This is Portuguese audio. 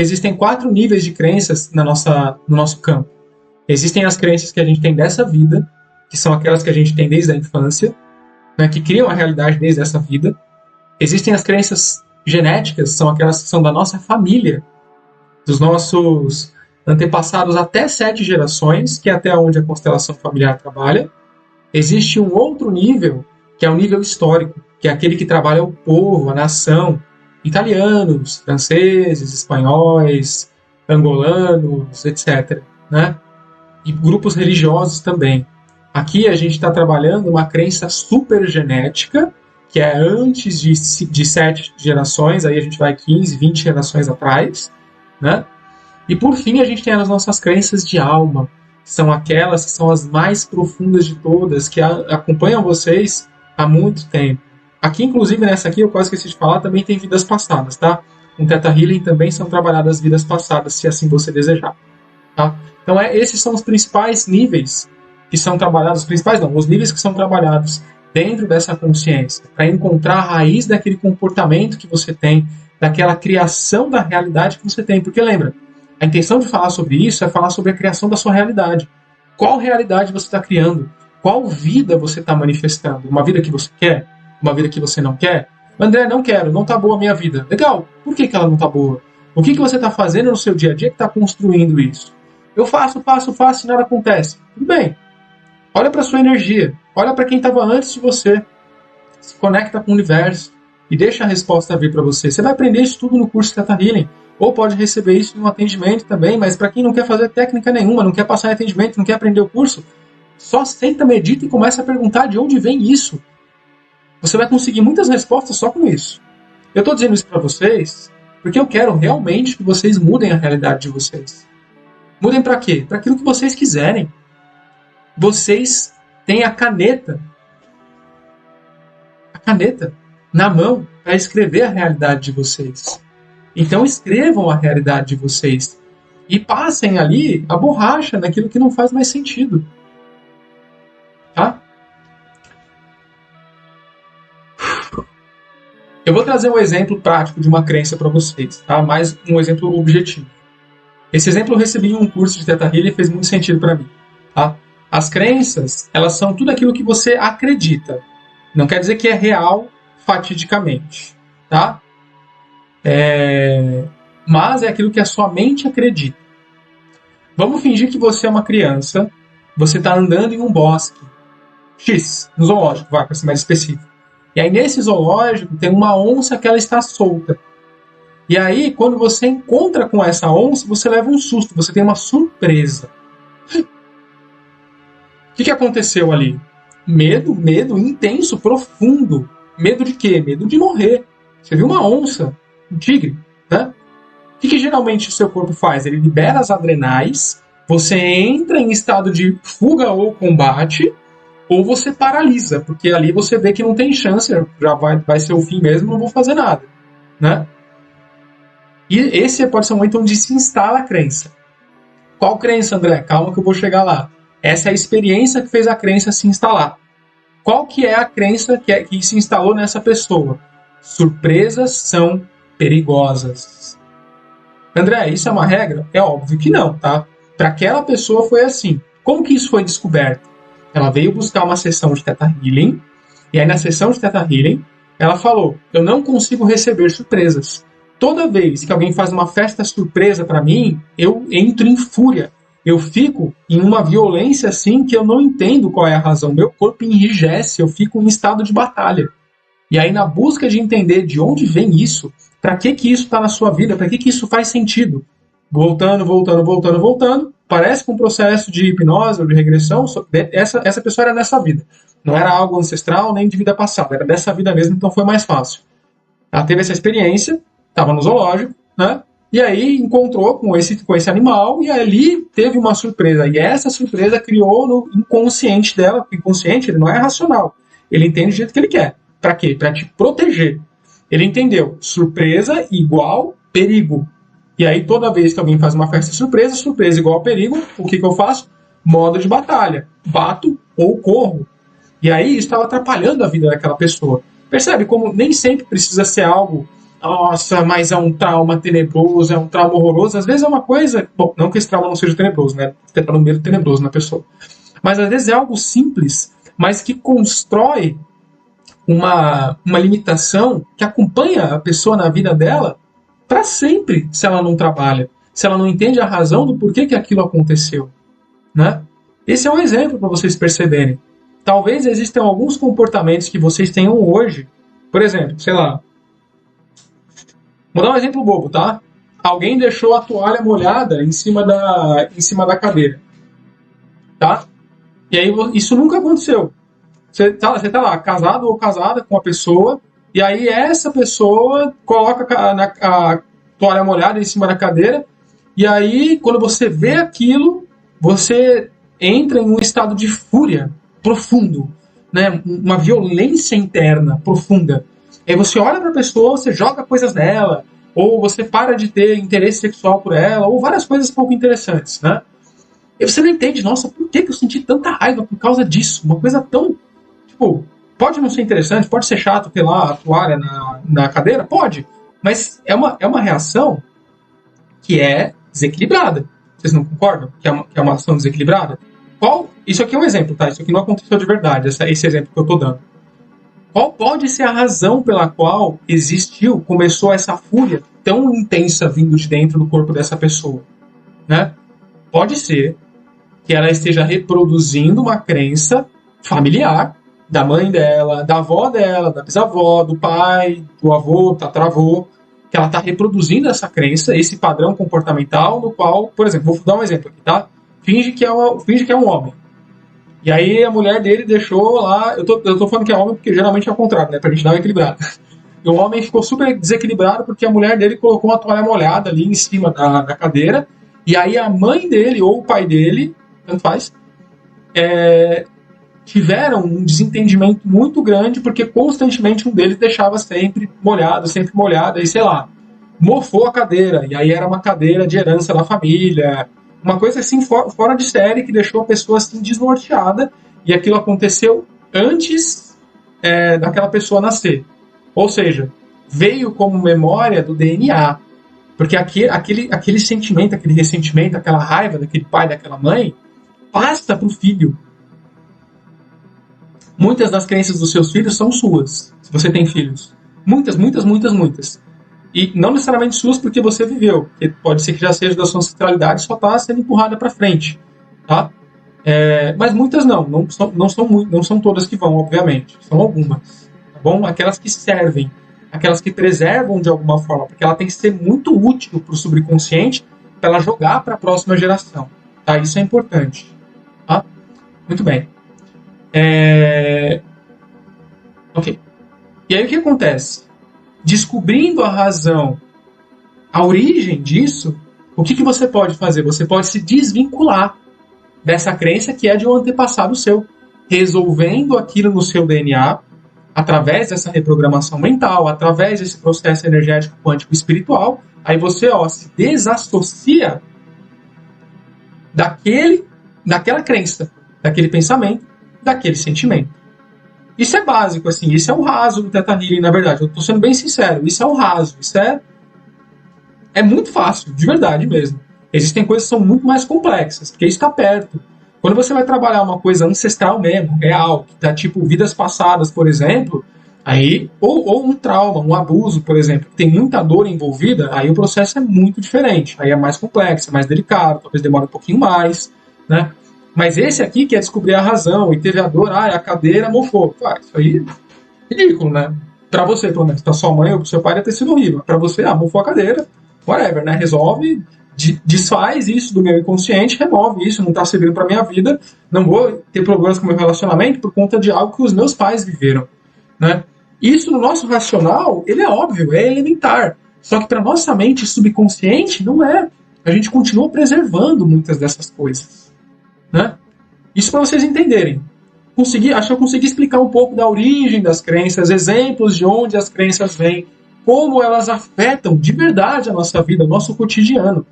existem 4 níveis de crenças no nosso campo. Existem as crenças que a gente tem dessa vida, que são aquelas que a gente tem desde a infância, né, que criam a realidade desde essa vida. Existem as crenças genéticas, são aquelas que são da nossa família, dos nossos antepassados até 7 gerações, que é até onde a constelação familiar trabalha. Existe um outro nível, que é o nível histórico, que é aquele que trabalha o povo, a nação, italianos, franceses, espanhóis, angolanos, etc., né? E grupos religiosos também. Aqui a gente está trabalhando uma crença supergenética, que é antes de 7 gerações, aí a gente vai 15, 20 gerações atrás, né? E por fim a gente tem as nossas crenças de alma, que são aquelas que são as mais profundas de todas, que acompanham vocês há muito tempo. Aqui, inclusive, nessa aqui, eu quase esqueci de falar, também tem vidas passadas, tá? Com Theta Healing também são trabalhadas vidas passadas, se assim você desejar. Tá? Então, esses são os principais níveis que são trabalhados, os níveis que são trabalhados dentro dessa consciência, para encontrar a raiz daquele comportamento que você tem, daquela criação da realidade que você tem. Porque lembra, a intenção de falar sobre isso é falar sobre a criação da sua realidade. Qual realidade você está criando? Qual vida você está manifestando? Uma vida que você quer? Uma vida que você não quer? André, não quero, não está boa a minha vida. Legal, por que ela não está boa? O que você está fazendo no seu dia a dia que está construindo isso? Eu faço e nada acontece. Tudo bem. Olha para a sua energia. Olha para quem estava antes de você. Se conecta com o universo e deixa a resposta vir para você. Você vai aprender isso tudo no curso Theta Healing. Ou pode receber isso em um atendimento também, mas para quem não quer fazer técnica nenhuma, não quer passar em atendimento, não quer aprender o curso, só senta, medita e começa a perguntar de onde vem isso. Você vai conseguir muitas respostas só com isso. Eu estou dizendo isso para vocês porque eu quero realmente que vocês mudem a realidade de vocês. Mudem para quê? Para aquilo que vocês quiserem. Vocês têm a caneta na mão para escrever a realidade de vocês. Então escrevam a realidade de vocês e passem ali a borracha naquilo que não faz mais sentido. Tá? Eu vou trazer um exemplo prático de uma crença para vocês, tá? Mais um exemplo objetivo. Esse exemplo eu recebi em um curso de Theta Healing e fez muito sentido para mim. Tá? As crenças, elas são tudo aquilo que você acredita. Não quer dizer que é real fatidicamente. Tá? Mas é aquilo que a sua mente acredita. Vamos fingir que você é uma criança, você está andando em um bosque X, no zoológico, vai para ser mais específico. E aí nesse zoológico tem uma onça que ela está solta. E aí quando você encontra com essa onça, você leva um susto, você tem uma surpresa. O que aconteceu ali? Medo intenso, profundo. Medo de quê? Medo de morrer. Você viu uma onça, um tigre, né? O que geralmente o seu corpo faz? Ele libera as adrenais, você entra em estado de fuga ou combate, ou você paralisa, porque ali você vê que não tem chance, já vai ser o fim mesmo, não vou fazer nada, né? E esse pode ser o momento onde se instala a crença. Qual crença, André? Calma que eu vou chegar lá. Essa é a experiência que fez a crença se instalar. Qual que é a crença que se instalou nessa pessoa? Surpresas são perigosas. André, isso é uma regra? É óbvio que não, tá? Para aquela pessoa foi assim. Como que isso foi descoberto? Ela veio buscar uma sessão de Theta Healing, e aí na sessão de Theta Healing, ela falou, eu não consigo receber surpresas. Toda vez que alguém faz uma festa surpresa para mim, eu entro em fúria. Eu fico em uma violência assim que eu não entendo qual é a razão. Meu corpo enrijece, eu fico em estado de batalha. E aí na busca de entender de onde vem isso, para que isso está na sua vida, para que isso faz sentido, voltando, parece com um processo de hipnose ou de regressão, essa pessoa era nessa vida. Não era algo ancestral nem de vida passada, era dessa vida mesmo, então foi mais fácil. Ela teve essa experiência, estava no zoológico, né? E aí encontrou com esse animal e ali teve uma surpresa. E essa surpresa criou no inconsciente dela, porque o inconsciente ele não é racional, ele entende do jeito que ele quer. Para quê? Para te proteger. Ele entendeu, surpresa igual perigo. E aí toda vez que alguém faz uma festa surpresa, surpresa igual perigo, o que eu faço? Modo de batalha. Bato ou corro. E aí isso estava atrapalhando a vida daquela pessoa. Percebe como nem sempre precisa ser algo nossa, mas é um trauma tenebroso, é um trauma horroroso. Às vezes é uma coisa, bom, não que esse trauma não seja tenebroso, né? Tem para um medo tenebroso na pessoa. Mas às vezes é algo simples, mas que constrói uma limitação que acompanha a pessoa na vida dela para sempre, se ela não trabalha, se ela não entende a razão do porquê que aquilo aconteceu, né? Esse é um exemplo para vocês perceberem. Talvez existam alguns comportamentos que vocês tenham hoje, por exemplo, sei lá, vou dar um exemplo bobo, tá? Alguém deixou a toalha molhada em cima da cadeira, tá? E aí isso nunca aconteceu. Você tá lá, casado ou casada com uma pessoa, e aí essa pessoa coloca a toalha molhada em cima da cadeira, e aí quando você vê aquilo, você entra em um estado de fúria profundo, né? Uma violência interna profunda. Aí você olha para a pessoa, você joga coisas nela, ou você para de ter interesse sexual por ela, ou várias coisas pouco interessantes, né? E você não entende, nossa, por que eu senti tanta raiva por causa disso? Uma coisa tão, tipo, pode não ser interessante, pode ser chato ter lá a toalha na cadeira? Pode. Mas é uma reação que é desequilibrada. Vocês não concordam que é uma ação desequilibrada? Isso aqui é um exemplo, tá? Isso aqui não aconteceu de verdade, esse exemplo que eu estou dando. Qual pode ser a razão pela qual começou essa fúria tão intensa vindo de dentro do corpo dessa pessoa, né? Pode ser que ela esteja reproduzindo uma crença familiar da mãe dela, da avó dela, da bisavó, do pai, do avô, tataravô, que ela está reproduzindo essa crença, esse padrão comportamental no qual, por exemplo, vou dar um exemplo aqui, tá? Finge que é um homem. E aí a mulher dele deixou lá. Eu tô falando que é homem porque geralmente é o contrário, né? Pra gente dar uma equilibrada. E o homem ficou super desequilibrado porque a mulher dele colocou uma toalha molhada ali em cima da cadeira. E aí a mãe dele ou o pai dele, tanto faz, tiveram um desentendimento muito grande porque constantemente um deles deixava sempre molhado, e sei lá, mofou a cadeira. E aí era uma cadeira de herança da família. Uma coisa assim fora de série que deixou a pessoa assim desnorteada, e aquilo aconteceu antes daquela pessoa nascer. Ou seja, veio como memória do DNA. Porque aquele sentimento, aquele ressentimento, aquela raiva daquele pai, daquela mãe, passa para o filho. Muitas das crenças dos seus filhos são suas, se você tem filhos. Muitas, muitas, muitas, muitas. E não necessariamente suas porque você viveu. Porque pode ser que já seja da sua ancestralidade e só está sendo empurrada para frente. Tá? Mas muitas não são todas que vão, obviamente. São algumas. Tá bom? Aquelas que servem, aquelas que preservam de alguma forma, porque ela tem que ser muito útil para o subconsciente para ela jogar para a próxima geração. Tá? Isso é importante. Tá? Muito bem. Ok. E aí o que acontece? Descobrindo a razão, a origem disso, o que você pode fazer? Você pode se desvincular dessa crença que é de um antepassado seu, resolvendo aquilo no seu DNA, através dessa reprogramação mental, através desse processo energético quântico espiritual. Aí você se desassocia daquela crença, daquele pensamento, daquele sentimento. Isso é básico, assim, isso é o raso do Theta Healing, na verdade. Eu estou sendo bem sincero, isso é o raso, isso é muito fácil, de verdade mesmo. Existem coisas que são muito mais complexas, porque isso está perto. Quando você vai trabalhar uma coisa ancestral mesmo, real, que tá tipo vidas passadas, por exemplo, aí, ou um trauma, um abuso, por exemplo, que tem muita dor envolvida, aí o processo é muito diferente. Aí é mais complexo, é mais delicado, talvez demore um pouquinho mais, né? Mas esse aqui quer descobrir a razão e teve a dor, a cadeira mofou. Isso aí é ridículo, né? Pra você, pelo menos, pra sua mãe ou pro seu pai, deve ter sido horrível. Pra você, mofou a cadeira, whatever, né? Resolve, desfaz isso do meu inconsciente, remove isso, não tá servindo pra minha vida, não vou ter problemas com o meu relacionamento por conta de algo que os meus pais viveram, né? Isso no nosso racional, ele é óbvio, é elementar. Só que pra nossa mente subconsciente, não é. A gente continua preservando muitas dessas coisas. Né? Isso para vocês entenderem. Acho que eu consegui explicar um pouco da origem das crenças, exemplos de onde as crenças vêm, como elas afetam de verdade a nossa vida, o nosso cotidiano.